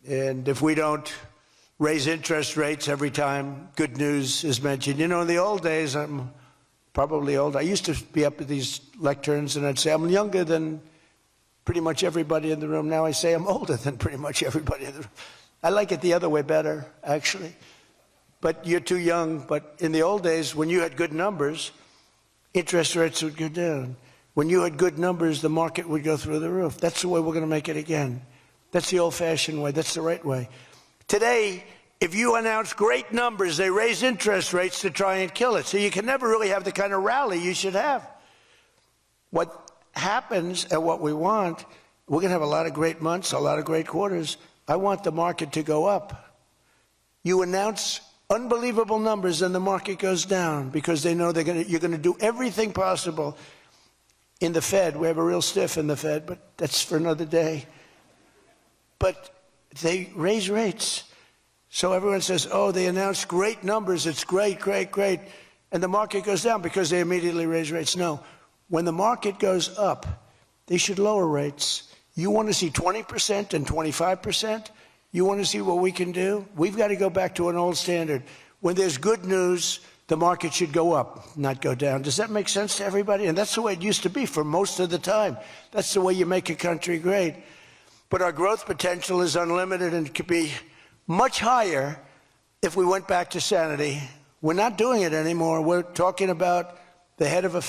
And if we don't raise interest rates every time good news is mentioned. You know, in the old days, I'm probably old, I used to be up at these lecterns and I'd say, I'm younger than pretty much everybody in the room. Now I say I'm older than pretty much everybody in the room. I like it the other way better, actually. But you're too young. But in the old days, when you had good numbers, interest rates would go down. When you had good numbers, the market would go through the roof. That's the way we're going to make it again. That's the old-fashioned way. That's the right way. Today, if you announce great numbers, they raise interest rates to try and kill it. So you can never really have the kind of rally you should have. What happens and what we want, we're going to have a lot of great months, a lot of great quarters. I want the market to go up. You announce unbelievable numbers and the market goes down because they know you're going to do everything possible. In the Fed, we have a real stiff in the Fed, but that's for another day. But they raise rates. So everyone says, oh, they announced great numbers. It's great, great, great. And the market goes down because they immediately raise rates. No. When the market goes up, they should lower rates. You want to see 20% and 25%? You want to see what we can do? We've got to go back to an old standard. When there's good news, the market should go up, not go down. Does that make sense to everybody? And that's the way it used to be for most of the time. That's the way you make a country great. But our growth potential is unlimited and could be much higher if we went back to sanity. We're not doing it anymore. We're talking about the head of the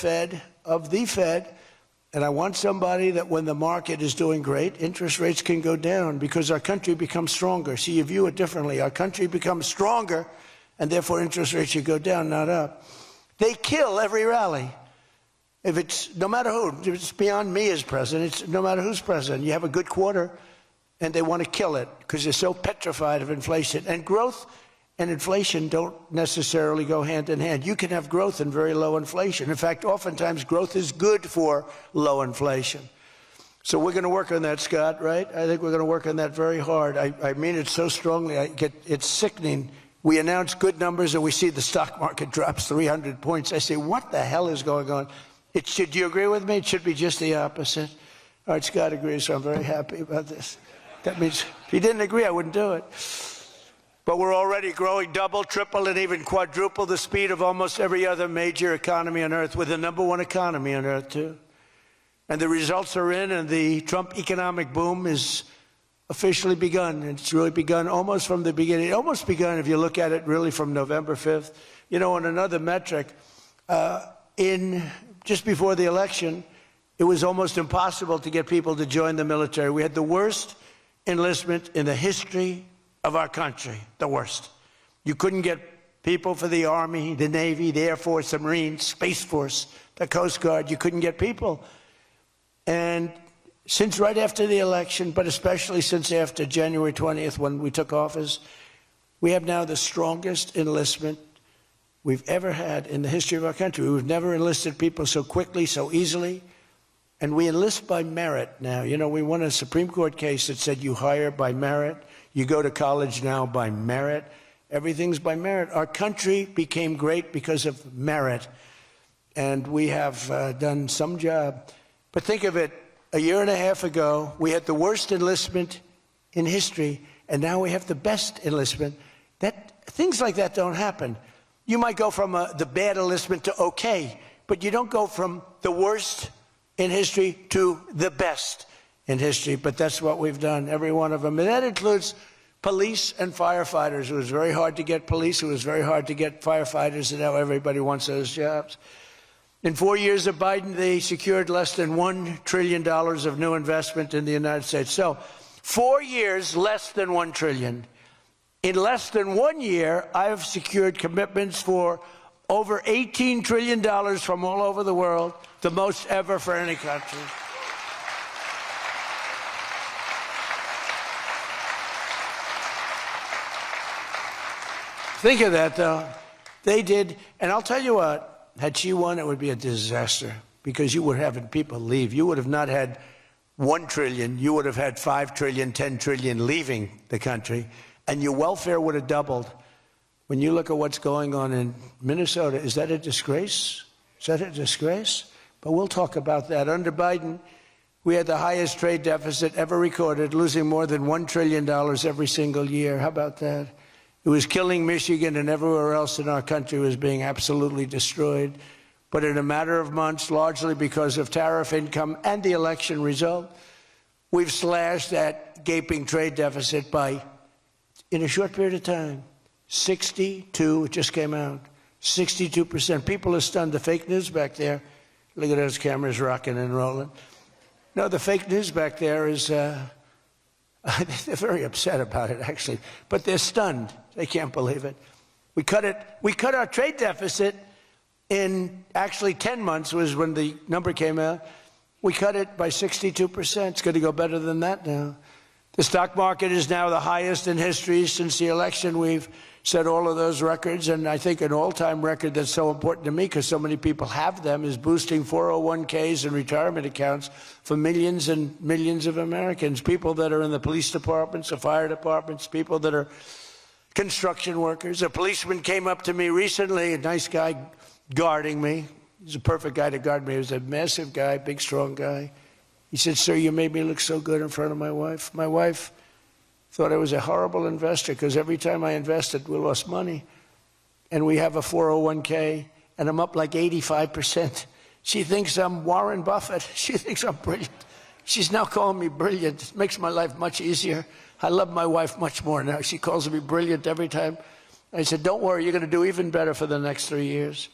Fed, and I want somebody that when the market is doing great, interest rates can go down because our country becomes stronger. See, you view it differently. Our country becomes stronger, and therefore interest rates should go down, not up. They kill every rally. If it's, no matter who, if it's beyond me as president, it's no matter who's president. You have a good quarter, and they want to kill it because they're so petrified of inflation. And growth and inflation don't necessarily go hand in hand. You can have growth and very low inflation. In fact, oftentimes growth is good for low inflation. So we're going to work on that, Scott, right? I think we're going to work on that very hard. I mean it so strongly. It's sickening. We announce good numbers and we see the stock market drops 300 points. I say, what the hell is going on? Do you agree with me? It should be just the opposite. All right, Scott agrees, so I'm very happy about this. That means if he didn't agree, I wouldn't do it. But we're already growing double, triple, and even quadruple the speed of almost every other major economy on earth. We're the #1 economy on earth, too. And the results are in, and the Trump economic boom is officially begun. It's really begun almost from the beginning. It almost begun, if you look at it, really from November 5th. You know, on another metric, just before the election, it was almost impossible to get people to join the military. We had the worst enlistment in the history of our country, the worst. You couldn't get people for the Army, the Navy, the Air Force, the Marines, Space Force, the Coast Guard. You couldn't get people. And since right after the election, but especially since after January 20th when we took office, we have now the strongest enlistment we've ever had in the history of our country. We've never enlisted people so quickly, so easily. And we enlist by merit now. You know, we won a Supreme Court case that said you hire by merit. You go to college now by merit. Everything's by merit. Our country became great because of merit. And we have done some job. But think of it, a year and a half ago, we had the worst enlistment in history, and now we have the best enlistment. Things like that don't happen. You might go from the bad enlistment to okay, but you don't go from the worst in history to the best in history. But that's what we've done, every one of them. And that includes police and firefighters. It was very hard to get police. It was very hard to get firefighters, and now everybody wants those jobs. In 4 years of Biden, they secured less than $1 trillion of new investment in the United States. So 4 years, less than $1 trillion. In less than 1 year, I have secured commitments for over $18 trillion from all over the world, the most ever for any country. Think of that, though. They did, and I'll tell you what, had she won, it would be a disaster because you would have had people leave. You would have not had $1 trillion. You would have had 5 trillion, 10 trillion leaving the country, and your welfare would have doubled. When you look at what's going on in Minnesota, is that a disgrace? Is that a disgrace? But we'll talk about that. Under Biden, We had the highest trade deficit ever recorded, losing more than $1 trillion every single year. How about that? It was killing Michigan, and everywhere else in our country was being absolutely destroyed. But in a matter of months, largely because of tariff income and the election result, we've slashed that gaping trade deficit by, in a short period of time, 62, it just came out, 62%. People are stunned. The fake news back there, look at those cameras rocking and rolling. No, the fake news back there is, they're very upset about it, actually, but they're stunned. They can't believe it. We cut our trade deficit in actually 10 months was when the number came out. We cut it by 62%. It's going to go better than that now. The stock market is now the highest in history since the election. We've set all of those records, and I think an all-time record that's so important to me because so many people have them is boosting 401ks and retirement accounts for millions and millions of Americans, people that are in the police departments, the fire departments, people that are construction workers. A policeman came up to me recently, a nice guy guarding me. He's a perfect guy to guard me. He was a massive guy, big, strong guy. He said, "Sir, you made me look so good in front of my wife. My wife thought I was a horrible investor because every time I invested, we lost money. And we have a 401k, and I'm up like 85%. She thinks I'm Warren Buffett. She thinks I'm brilliant. She's now calling me brilliant. It makes my life much easier. I love my wife much more now. She calls me brilliant every time." I said, "Don't worry, you're going to do even better for the next 3 years."